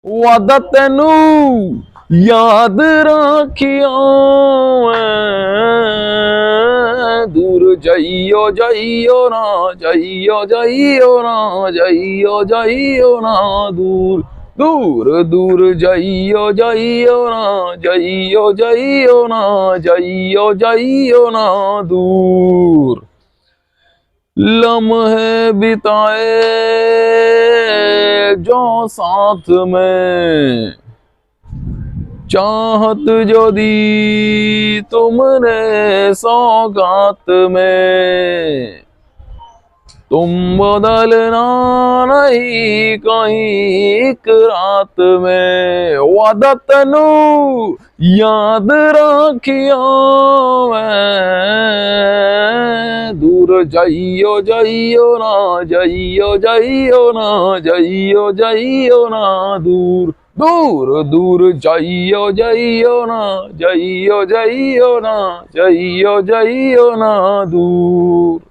वादा तेनू याद रखियो दूर जाइयो जाइयो ना जाइयो जाइयो ना जाइयो जाइयो ना दूर दूर दूर जाइयो जाइयो ना जाइयो जाइयो ना जाइयो जाइयो ना दूर लम्हे बिताए जो साथ में चाहत जो दी तुमने सौगात में तुम बदलना नहीं कहीं एक रात में वादा तेनू याद रखियो मैं दूर जाइयो जाइयो ना जाइयो जाइयो ना जाइयो जाइयो ना दूर दूर दूर जाइयो जाइयो ना जाइयो जाइयो ना जाइयो जाइयो ना दूर।